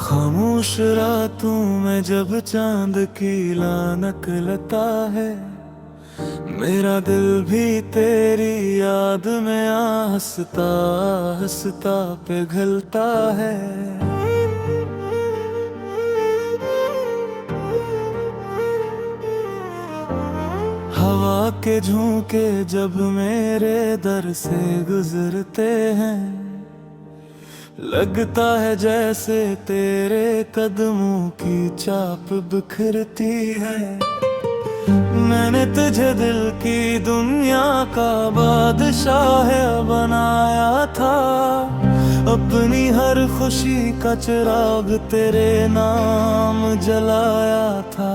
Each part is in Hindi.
खामोश रातों में जब चांद की लानक लता है, मेरा दिल भी तेरी याद में हंसता हंसता पिघलता है। हवा के झोंके जब मेरे दर से गुजरते हैं, लगता है जैसे तेरे कदमों की चाप बिखरती है। मैंने तुझे दिल की दुनिया का बादशाह बनाया था, अपनी हर खुशी का चिराग तेरे नाम जलाया था।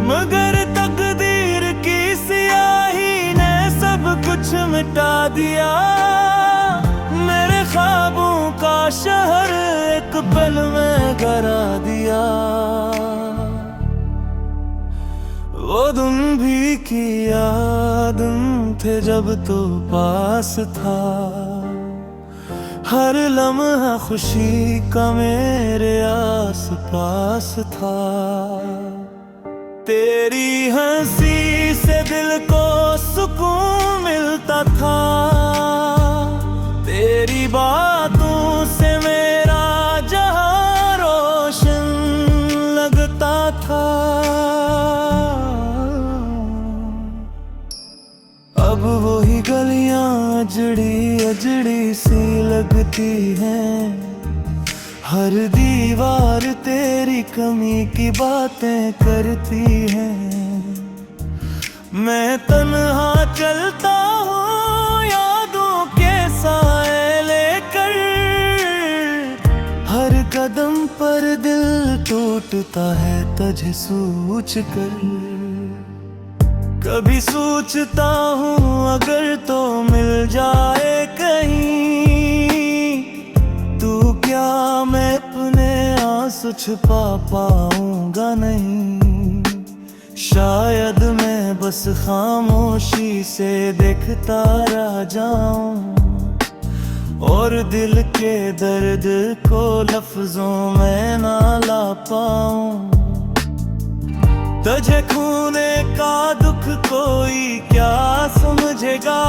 मगर तकदीर की सियाही ने सब कुछ मिटा दिया, मेरे ख्वाबों का शहर एक पल में गिरा दिया। वो दिन भी की याद थे जब तो पास था, हर लम्हा खुशी का मेरे आस पास था। तेरी हंसी से दिल को सुकून मिलता था, तेरी बातों से मेरा जहां रोशन लगता था। अब वही गलियां अजड़ी अजड़ी सी लगती हैं, हर दीवार तेरी कमी की बातें करती है। मैं तन्हा चलता हूँ यादों के साए लेकर, हर कदम पर दिल टूटता है तुझे सोच कर। कभी सोचता हूँ अगर तो मिल जाए कहीं, तू क्या मैं अपने आंसू छुपा पाऊंगा नहीं। शायद मैं बस खामोशी से देखता रह जाऊं, और दिल के दर्द को लफ्जों में ना ला पाऊं। तुझे खोने का दुख कोई क्या समझेगा,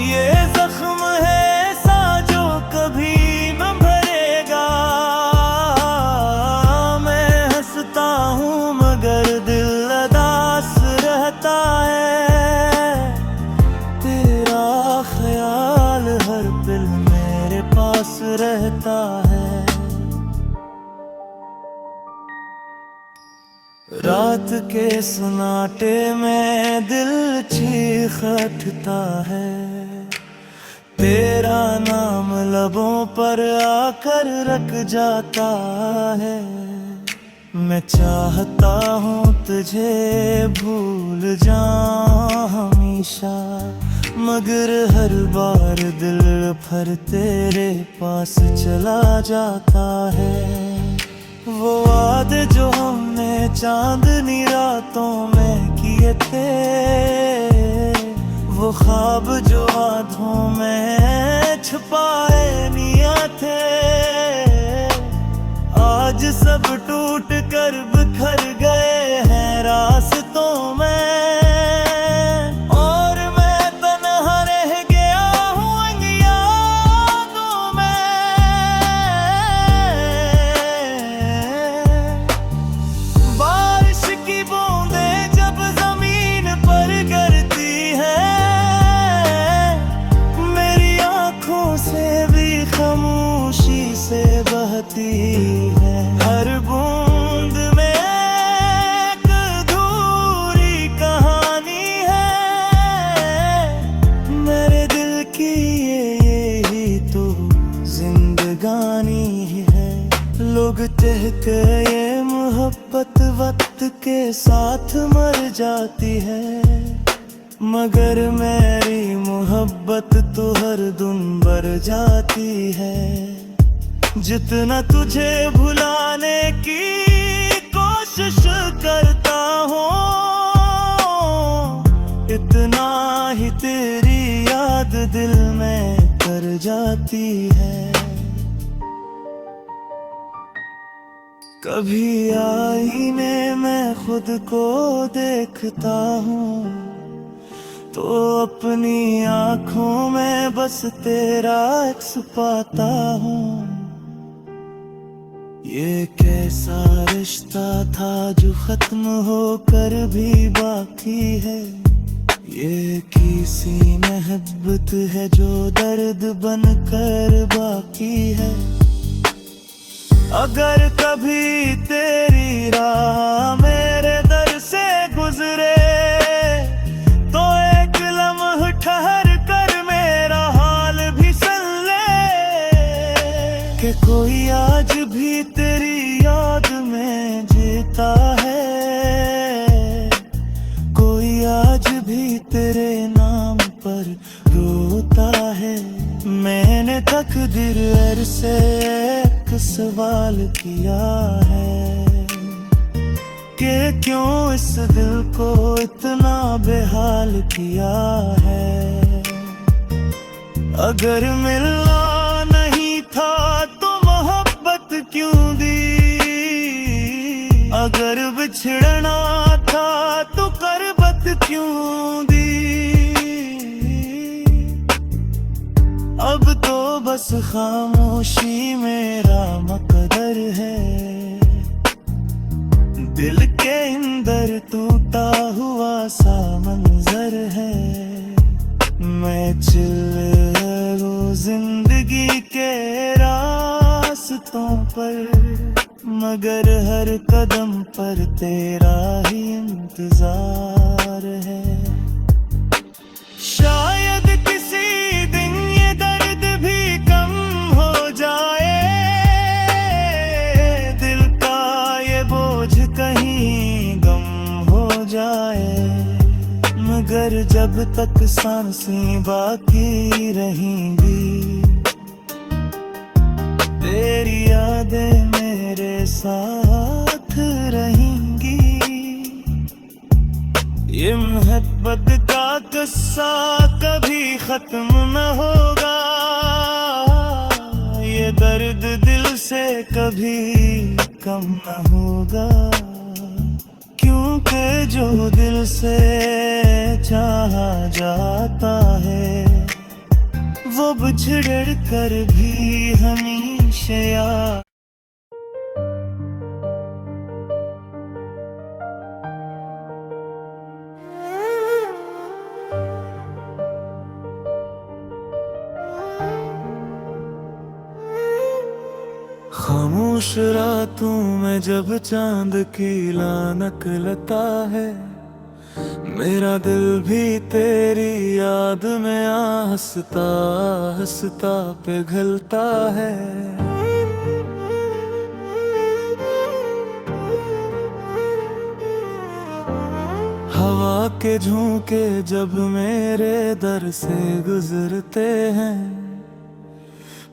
ये जख्म है ऐसा जो कभी न भरेगा। मैं हंसता हूँ मगर दिल उदास रहता है, तेरा ख्याल हर पल मेरे पास रहता है। रात के सन्नाटे में दिल चीख उठता है, तेरा नाम लबों पर आकर रख जाता है। मैं चाहता हूँ तुझे भूल जाऊं हमेशा, मगर हर बार दिल भर तेरे पास चला जाता है। वो वादे जो हमने चांदनी रातों में किए थे, वो ख्वाब जो आँखों में छुपाए निया थे, आज सब टूट कर बिखर गए हैं रास्तों में। और मैं तन्हा रह गया हूँ इन यादों में। बारिश की बूंदें जब जमीन पर गिरती हैं, मेरी आंखों से भी खामोशी से बहती है। हर बूंद में एक अधूरी कहानी है, मेरे दिल की यही तो जिंदगानी है। लोग कहते ये मोहब्बत वक्त के साथ मर जाती है, मगर मेरी मोहब्बत तो हर दिन बढ़ जाती है। जितना तुझे भुलाने की कोशिश करता हूँ, इतना ही तेरी याद दिल में कर जाती है। कभी आईने में खुद को देखता हूँ तो अपनी आंखों में बस तेरा अक्स पाता हूँ। ये कैसा रिश्ता था जो खत्म होकर भी बाकी है, ये किसी मोहब्बत है जो दर्द बनकर बाकी है। अगर कभी तेरी राह मेरे दर से गुजरे तो एक लम्हा ठहर कर मेरा हाल भी सुन ले कि कोई आज भी तेरी याद में जीता है, कोई आज भी तेरे नाम पर रोता है। मैंने तकदीर से एक सवाल किया है कि क्यों इस दिल को इतना बेहाल किया है। अगर मिलना नहीं था तो मोहब्बत क्यों दी, अगर बिछड़ना था तो करबत क्यों दी। अब तो बस खामोशी मेरा मकदर है, दिल के अंदर टूटा हुआ सा मंजर है। मैं चल वो जिंदगी के रास्तों पर, मगर हर कदम पर तेरा ही इंतजार है। शायद किसी दिन ये दर्द भी कम हो जाए, दिल का ये बोझ कहीं गम हो जाए। मगर जब तक सांसें बाकी रहेंगी तेरी यादें मेरे साथ रहेंगी। ये मोहब्बत का किस्सा कभी खत्म न होगा, ये दर्द दिल से कभी कम न होगा। क्योंकि जो दिल से चाहा जाता है वो बिछड़ कर भी हमेशा याद। खामोश रातों में जब चांद की लानक लता है, मेरा दिल भी तेरी याद में हंसता हंसता पिघलता है। हवा के झोंके जब मेरे दर से गुजरते हैं,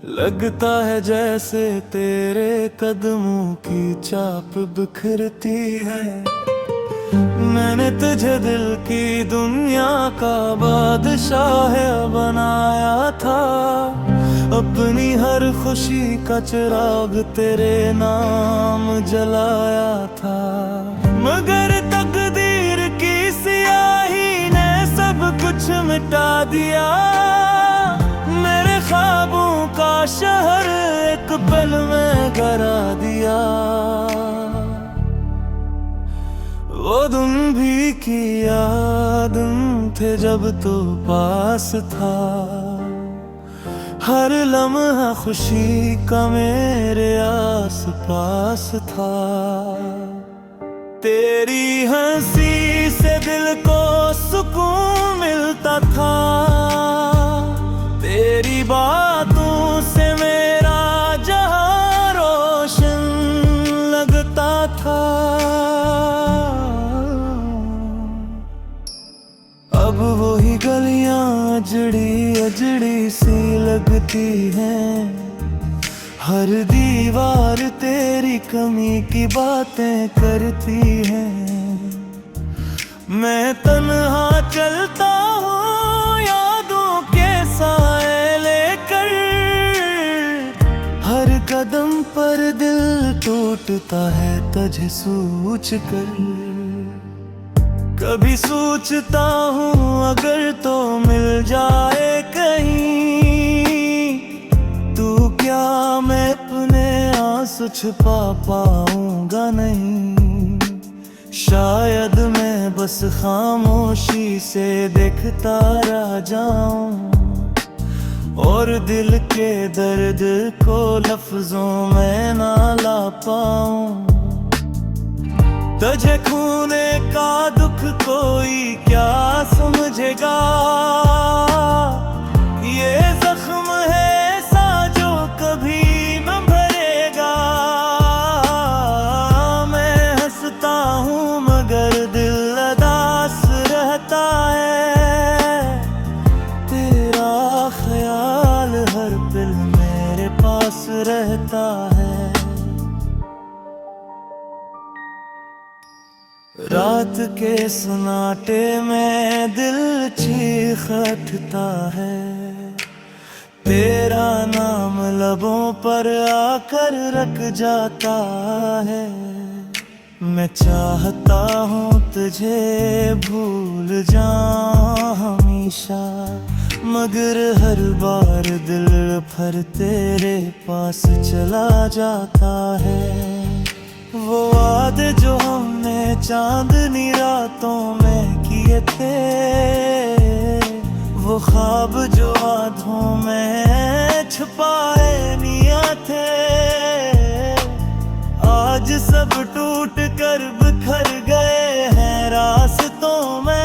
लगता है जैसे तेरे कदमों की चाप बिखरती है। मैंने तुझे दिल की दुनिया का बादशाह बनाया था, अपनी हर खुशी का चिराग तेरे नाम जलाया था। मगर तकदीर की सियाही ने सब कुछ मिटा दिया, मेरे ख्वाबों का शहर एक पल में गिरा दिया। वो दिन भी की याद थे जब तो पास था, हर लम्हा खुशी का मेरे आस पास था। तेरी हंसी से दिल को सुकून मिलता था, तेरी बातों से मेरा जहां रोशन लगता था। अब वही गलियां अजड़ी अजड़ी सी लगती हैं, हर दीवार तेरी कमी की बातें करती है। मैं तन्हा चलता हूँ यादों के साए लेकर, हर कदम पर दिल टूटता है तुझे सोच कर। कभी सोचता हूँ अगर तो मिल जाए कहीं, तू क्या मैं अपने आंसू छुपा पाऊंगा नहीं। शायद मैं बस खामोशी से देखता रह जाऊं और दिल के दर्द को लफ्जों में ना ला पाऊं। तुझे खोने का दुख कोई क्या समझेगा, ये जख्म है ऐसा जो कभी न भरेगा। मैं हंसता हूँ मगर दिल उदास रहता है, तेरा ख्याल हर पल मेरे पास रहता है। रात के सन्नाटे में दिल चीख उठता है, तेरा नाम लबों पर आकर रख जाता है। मैं चाहता हूँ तुझे भूल जाऊं हमेशा, मगर हर बार दिल भर तेरे पास चला जाता है। वो वादे जो हमने चांदनी रातों में किए थे, वो ख्वाब जो आँखों में छुपाए निया थे, आज सब टूट कर बिखर गए हैं रास्तों में।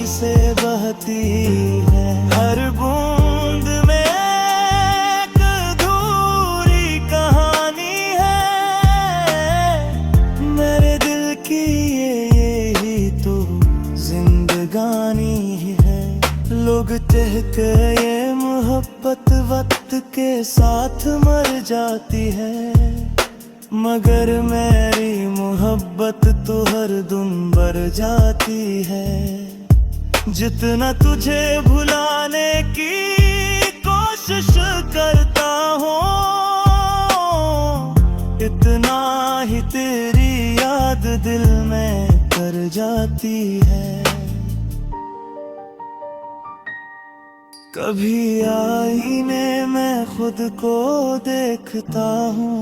से बहती है हर बूंद में एक अधूरी कहानी है, मेरे दिल की यही तो जिंदगानी है। लोग कहते ये मोहब्बत वक्त के साथ मर जाती है, मगर मेरी मोहब्बत तो हर दिन बढ़ जाती है। जितना तुझे भुलाने की कोशिश करता हूँ, इतना ही तेरी याद दिल में कर जाती है। कभी आईने में खुद को देखता हूँ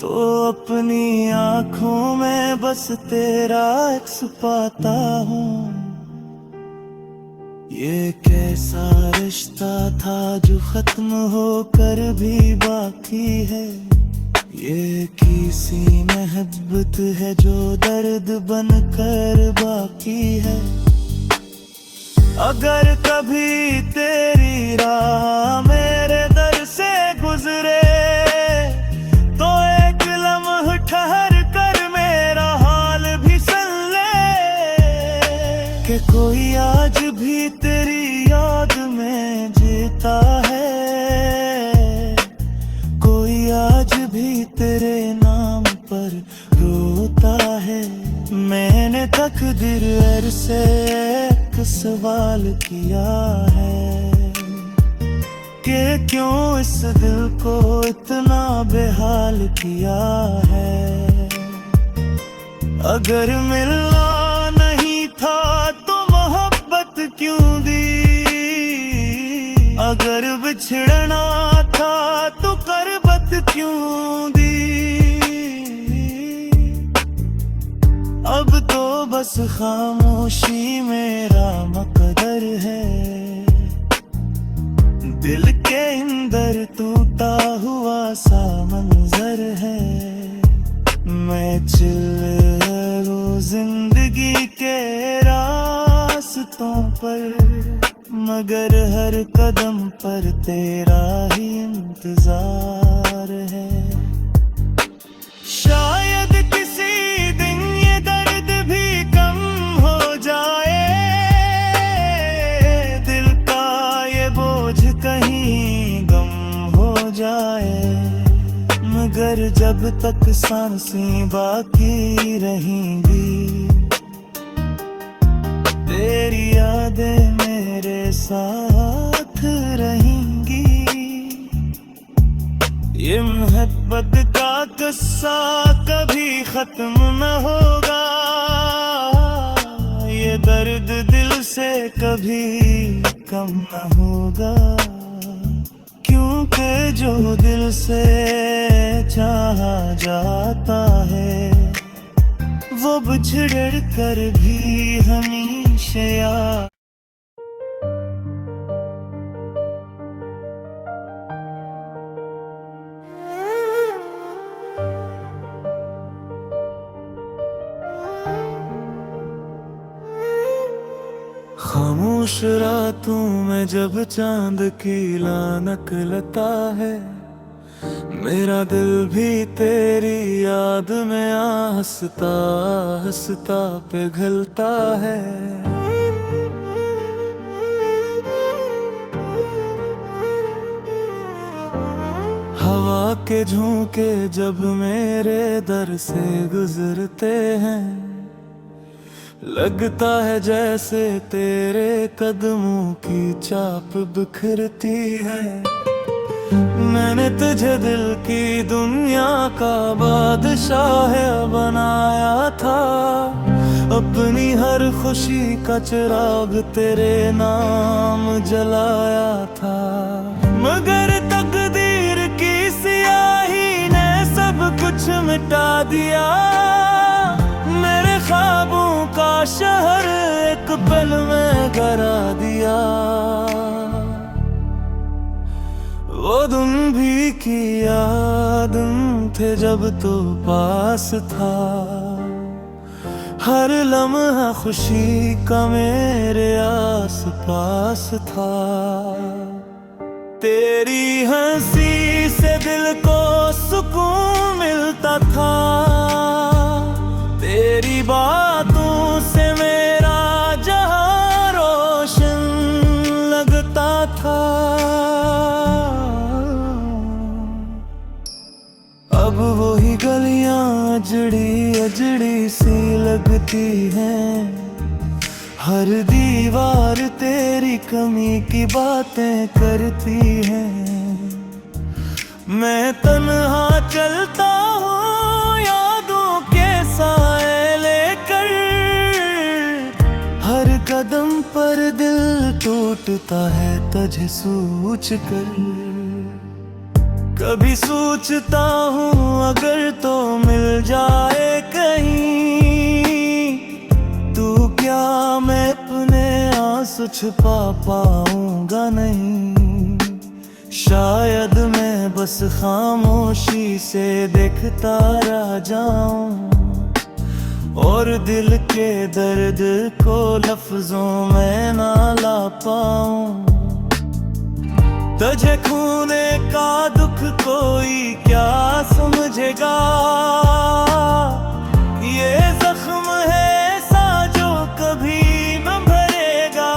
तो अपनी आँखों में बस तेरा अक्स पाता हूँ। ये कैसा रिश्ता था जो खत्म होकर भी बाकी है, ये किसी मोहब्बत है जो दर्द बनकर बाकी है। अगर कभी तेरी राह मेरे दर से गुजरे तो एक लम्हा ठहर कर मेरा हाल भी सुन ले, कि कोई आज भी तेरी याद में जीता है, कोई आज भी तेरे नाम पर रोता है। मैंने तकदीर से एक सवाल किया है कि क्यों इस दिल को इतना बेहाल किया है। अगर मिलना नहीं था तो मोहब्बत क्यों दी, अगर बिछड़ना था तो करबत क्यों दी। अब तो बस खामोशी मेरा मकदर है, दिल के अंदर टूटा हुआ सा मंजर है। मैं चल वो जिंदगी के रास्तों पर, मगर हर कदम पर तेरा ही इंतजार है। शायद किसी दिन ये दर्द भी कम हो जाए, कर जब तक सांसें बाकी रहेंगी, तेरी यादें मेरे साथ रहेंगी। ये मोहब्बत का किस्सा कभी खत्म न होगा, ये दर्द दिल से कभी कम न होगा, क्योंकि जो दिल से चाहा जाता है वो बिछड़ कर भी हमेशा याद। खामोश रातों में जब चांद की लानक लता है, मेरा दिल भी तेरी याद में हंसता हंसता पिघलता है। हवा के झोंके जब मेरे दर से गुजरते हैं, लगता है जैसे तेरे कदमों की चाप बिखरती है। मैंने तुझे दिल की दुनिया का बादशाह बनाया था, अपनी हर खुशी का चिराग तेरे नाम जलाया था। मगर तकदीर की सियाही ने सब कुछ मिटा दिया, मेरे ख्वाबों का शहर एक पल में गिरा दिया। वो दिन भी की याद थे जब तो पास था, हर लम्हा खुशी का मेरे आस पास था। तेरी हंसी से दिल को सुकून मिलता था, तेरी बातों से मेरा जहां रोशन लगता था। अब वही गलियां अजड़ी अजड़ी सी लगती हैं, हर दीवार तेरी कमी की बातें करती है। मैं तन्हा चलता हूँ यादों के साए लेकर, हर कदम पर दिल टूटता है तुझे सोच कर। कभी सोचता हूँ अगर तो मिल जाए कहीं, तू क्या मैं अपने आंसू छुपा पाऊंगा नहीं। शायद मैं बस खामोशी से देखता रह जाऊं, और दिल के दर्द को लफ्जों में ना ला पाऊं। तुझे खोने का दुख कोई क्या समझेगा, ये जख्म है ऐसा जो कभी न भरेगा।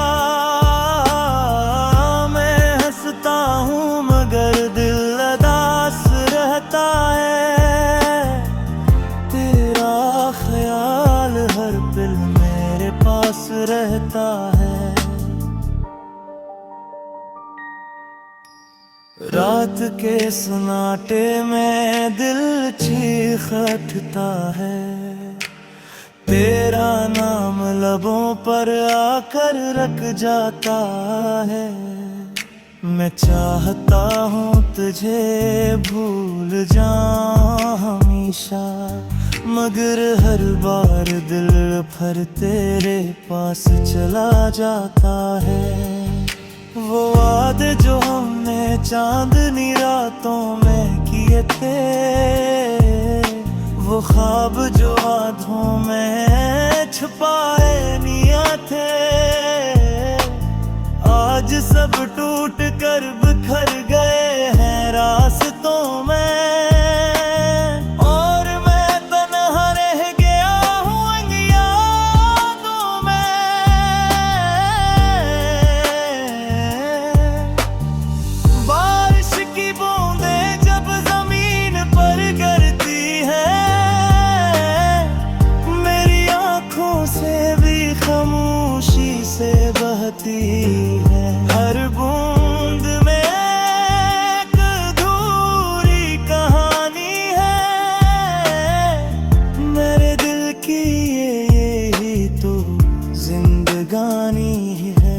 मैं हंसता हूँ मगर दिल उदास रहता है, तेरा ख्याल हर पल मेरे पास रहता है। रात के सन्नाटे में दिल चीख उठता है, तेरा नाम लबों पर आकर रख जाता है। मैं चाहता हूँ तुझे भूल जाऊं हमेशा, मगर हर बार दिल भर तेरे पास चला जाता है। वो वादे जो हमने चांदनी रातों में किए थे, वो ख्वाब जो आँखों में छुपाए निया थे, आज सब टूट कर बिखर गए हैं रास्तों में। और मैं तन्हा रह गया हूँ यादों में। बारिश की बूंदें जब जमीन पर गिरती बहती है। हर बूंद में एक अधूरी कहानी है, मेरे दिल की यही तो जिंदगानी है।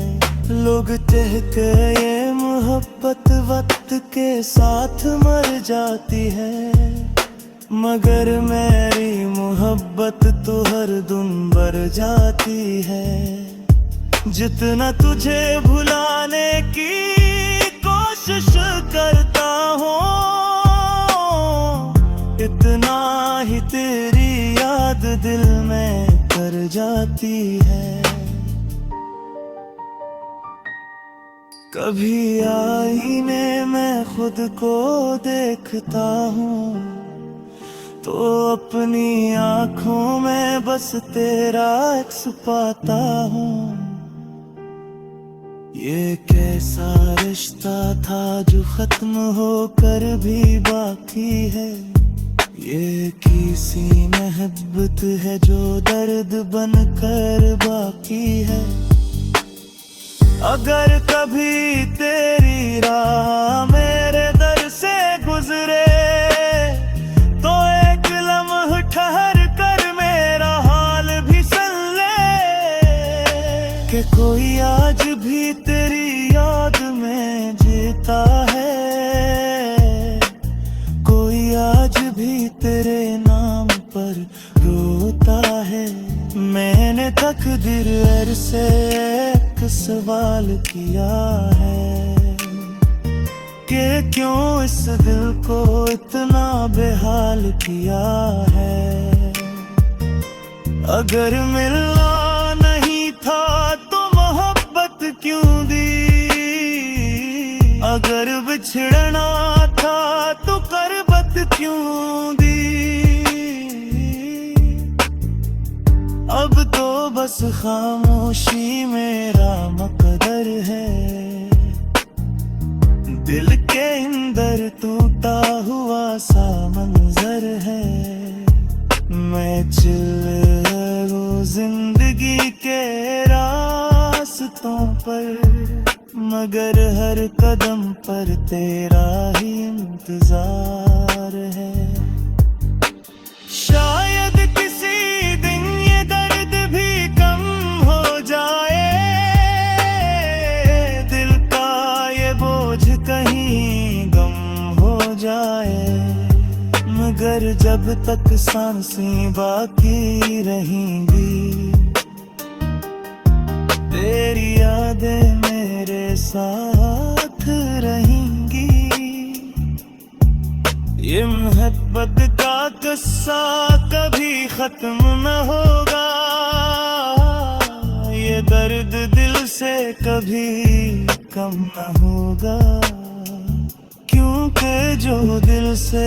लोग कहते ये मोहब्बत वक्त के साथ मर जाती है, मगर मेरी मोहब्बत तो हर दिन बढ़ जाती है। जितना तुझे भुलाने की कोशिश करता हूँ, इतना ही तेरी याद दिल में कर जाती है। कभी आईने में खुद को देखता हूँ, तो अपनी आँखों में बस तेरा अक्स पाता हूँ। ये कैसा रिश्ता था जो खत्म होकर भी बाकी है, ये किसी मोहब्बत है जो दर्द बनकर बाकी है। अगर कभी तेरी राह मेरे दर से गुजरे, तो एक लम्हा ठहर कर मेरा हाल भी सुन ले, कि कोई आज भी तेरी याद में जीता है, कोई आज भी तेरे नाम पर रोता है। मैंने तकदीर से एक सवाल किया है, कि क्यों इस दिल को इतना बेहाल किया है। अगर मिलना नहीं था तो मोहब्बत क्यों दी, अगर बिछड़ना था तो करबत क्यों दी। अब तो बस खामोशी मेरा मकदर है, दिल के अंदर टूटा हुआ सा मंजर है। मैं चल हूँ जिंदगी के रास्तों पर, मगर हर कदम पर तेरा ही इंतजार है। शायद किसी दिन ये दर्द भी कम हो जाए, दिल का ये बोझ कहीं गम हो जाए, मगर जब तक सांसें बाकी रहेंगी, तेरी यादें मेरे साथ रहेंगी। ये मोहब्बत का किस्सा कभी खत्म न होगा, ये दर्द दिल से कभी कम न होगा, क्योंकि जो दिल से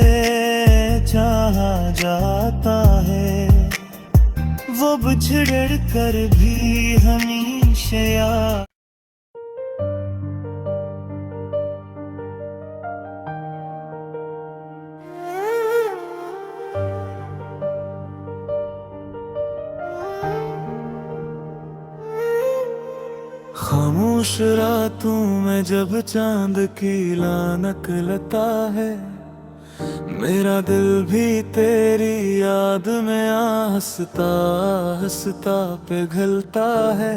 चाहा जाता है, वो बिछड़ कर भी हमेशा याद। खामोश रातों में जब चांद की लानक लता है, मेरा दिल भी तेरी याद में हंसता हंसता पिघलता है।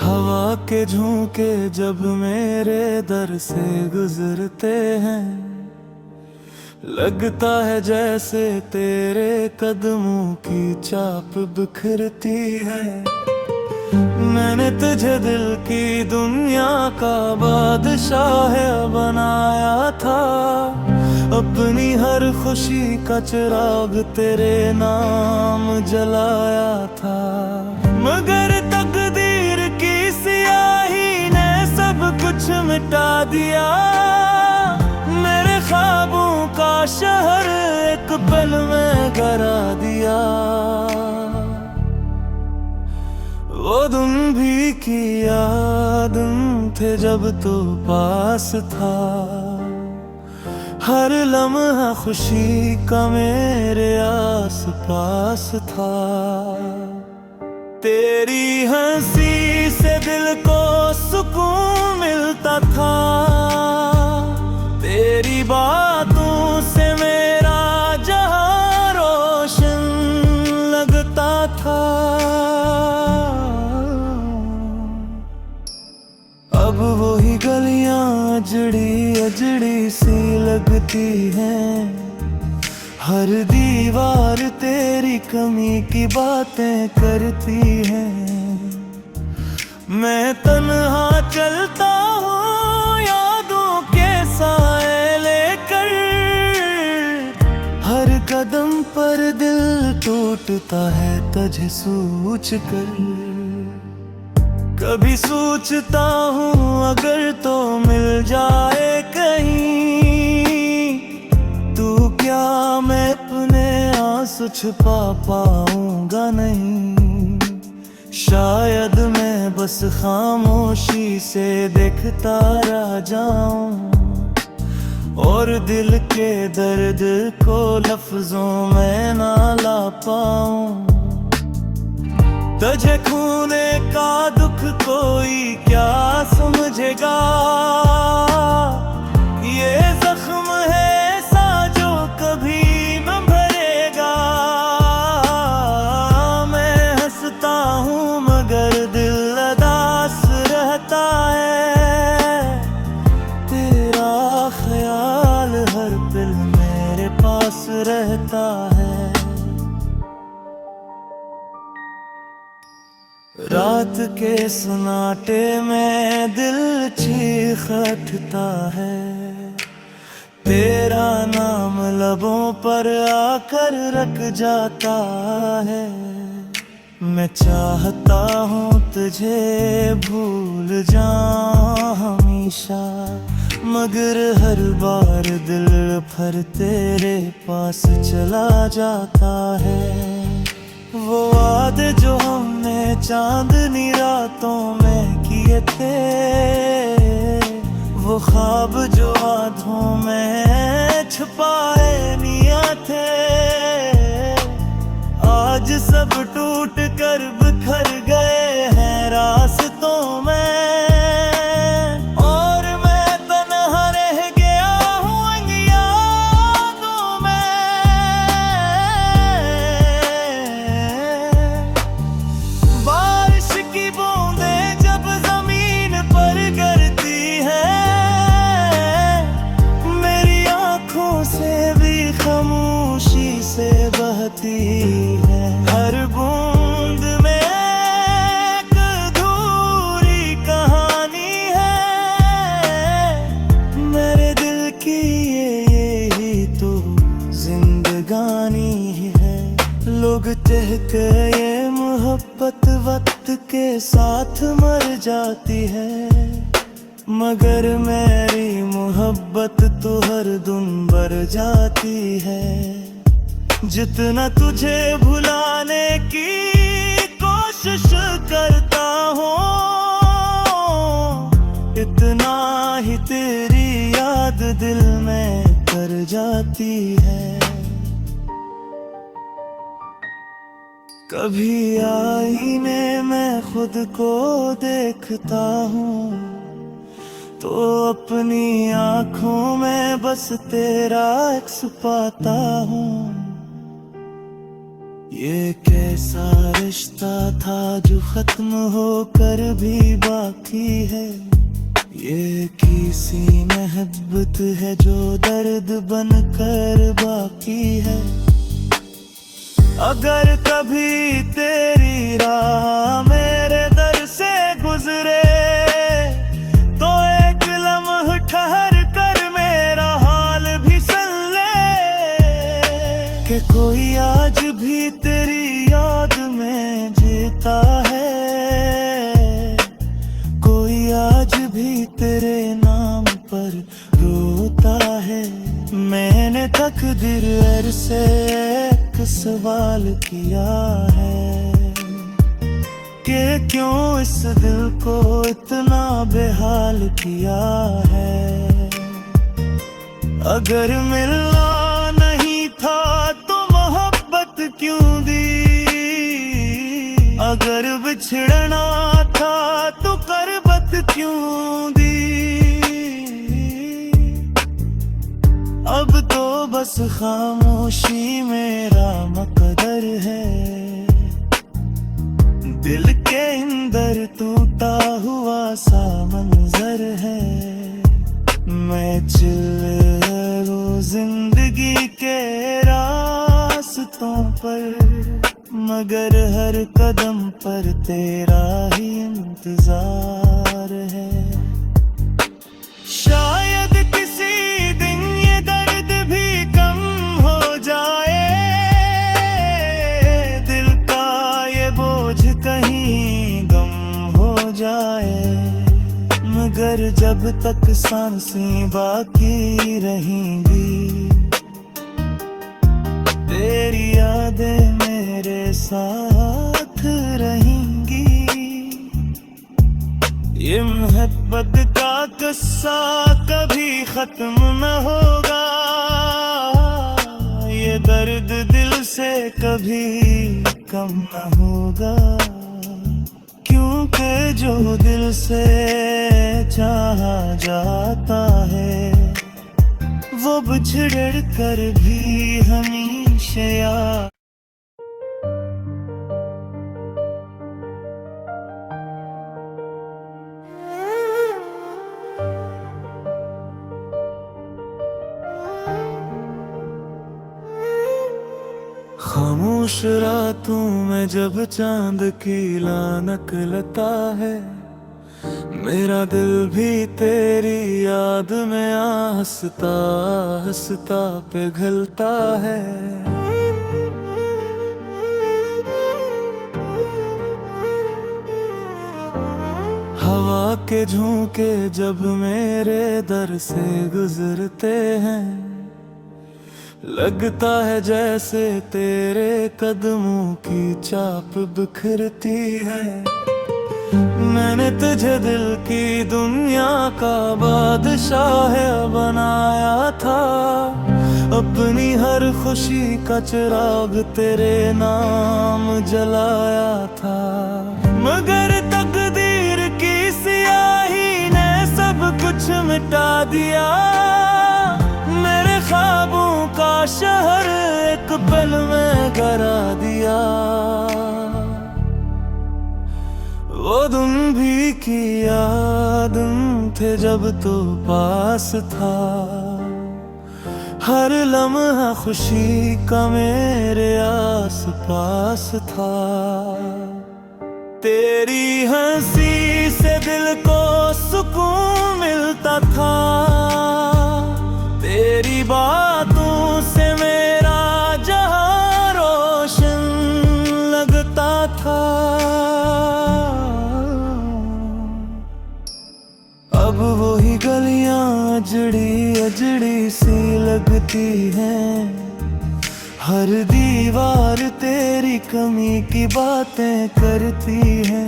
हवा के झोंके जब मेरे दर से गुजरते हैं, लगता है जैसे तेरे कदमों की चाप बिखरती है। मैंने तुझे दिल की दुनिया का बादशाह बनाया था, अपनी हर खुशी का चिराग तेरे नाम जलाया था, मगर तकदीर की सियाही ने सब कुछ मिटा दिया। मेरे ख्वाबों का शहर एक पल में गिरा दिया। वो दिन भी किया दिन थे जब तो पास था, हर लम्हा खुशी का मेरे आस पास था। तेरी हंसी से दिल को सुकून मिलता था, तेरी बातों से मेरा जहां रोशन लगता था। अब वही गलियां अजड़ी अजड़ी सी लगती हैं, हर दीवार तेरी कमी की बातें करती है। मैं तन्हा चलता हूँ यादों के साए लेकर, हर कदम पर दिल टूटता है तुझे सोच कर। कभी सोचता हूँ अगर तो मिल जाए कहीं, तू क्या मैं अपने आंसू छुपा पाऊंगा नहीं। शायद मैं बस खामोशी से देखता रह जाऊं, और दिल के दर्द को लफ्जों में ना ला पाऊं। तुझे खोने का दुख कोई क्या समझेगा, ये जख्म है ऐसा जो कभी न भरेगा। मैं हंसता हूँ मगर दिल उदास रहता है, तेरा ख्याल हर पल मेरे पास रहता है। रात के सन्नाटे में दिल चीख उठता है, तेरा नाम लबों पर आकर रख जाता है। मैं चाहता हूँ तुझे भूल जाऊं हमेशा, मगर हर बार दिल भर तेरे पास चला जाता है। वो वादे जो हमने चांदनी रातों में किए थे, वो ख्वाब जो आँखों में छुपाए निया थे, आज सब टूट कर बिखर गए हैं रास्तों में। और मैं तन्हा रह गया हूँ इन यादों में। बारिश की बूंदें जब जमीन पर गिरती हैं, मेरी आंखों से भी खामोशी से बहती है। हर बूंद में एक अधूरी कहानी है, मेरे दिल की यही तो जिंदगानी है। लोग कहते ये मोहब्बत वक्त के साथ मर जाती है, मगर मेरी मोहब्बत तो हर दिन बढ़ जाती है। जितना तुझे भुलाने की कोशिश करता हूँ, इतना ही तेरी याद दिल में कर जाती है। कभी आईने में खुद को देखता हूँ, तो अपनी आँखों में बस तेरा अक्स पाता हूँ। ये कैसा रिश्ता था जो खत्म होकर भी बाकी है, ये किसी मोहब्बत है जो दर्द बनकर बाकी है। अगर कभी तेरी राह मेरे दर से गुजरे, तो एक लम्हा ठहर कर मेरा हाल भी सुन ले, कि कोई आज भी तेरी याद में जीता है, कोई आज भी तेरे नाम पर रोता है। मैंने तकदीर से एक सवाल किया है, कि क्यों इस दिल को इतना बेहाल किया है। अगर मिलना नहीं था तो मोहब्बत क्यों दी, अगर बिछड़ना था तो करबत क्यों दी। अब तो बस खामोशी मेरा मकदर है, दिल के अंदर टूटा हुआ सा मंजर है। मैं चल जिंदगी के रास्तों पर, मगर हर कदम पर तेरा ही इंतजार है। शायद किसी दिन ये दर्द भी कम हो जाए, दिल का ये बोझ कहीं गम हो जाए। मगर जब तक सांसें बाकी रहेंगी, तेरी यादें मेरे साथ रहेंगी। ये मोहब्बत का किस्सा कभी खत्म न होगा, ये दर्द दिल से कभी कम न होगा। क्योंकि जो दिल से चाहा जाता है, वो बिछड़ कर भी हमेशा याद। खामोश रातों में जब चांद की लानक लता है, मेरा दिल भी तेरी याद में हंसता हंसता पिघलता है। हवा के झोंके जब मेरे दर से गुजरते हैं, लगता है जैसे तेरे कदमों की चाप बिखरती है। मैंने तुझे दिल की दुनिया का बादशाह बनाया था, अपनी हर खुशी का चिराग तेरे नाम जलाया था। मगर तकदीर की सियाही ने सब कुछ मिटा दिया, मेरे ख्वाबों का शहर एक पल में गिरा दिया। वो दिन भी की याद थे जब तो पास था, हर लम्हा खुशी का मेरे आस पास था। तेरी हंसी से दिल को सुकून मिलता था, तेरी बातों से मेरा जहां रोशन लगता था। अब वही गलियां अजड़ी अजड़ी सी लगती हैं, हर दीवार तेरी कमी की बातें करती है।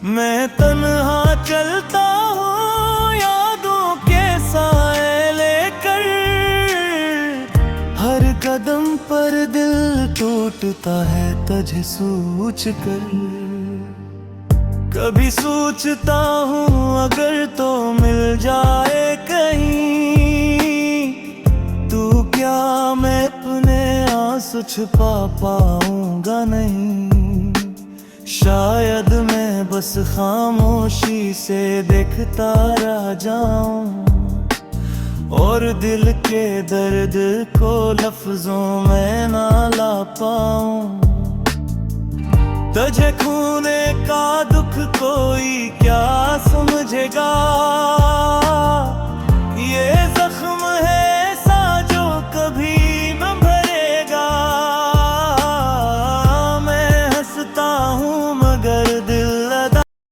मैं तन्हा चलता हूँ यादों के साए लेकर, हर कदम पर दिल टूटता है तुझे सोच कर। कभी सोचता हूँ अगर तो मिल जाए कहीं, तू क्या मैं अपने आंसू छुपा पाऊंगा नहीं। शायद मैं बस खामोशी से देखता रह जाऊं, और दिल के दर्द को लफ्जों में ना ला पाऊं। तुझे खोने का दुख कोई क्या समझेगा,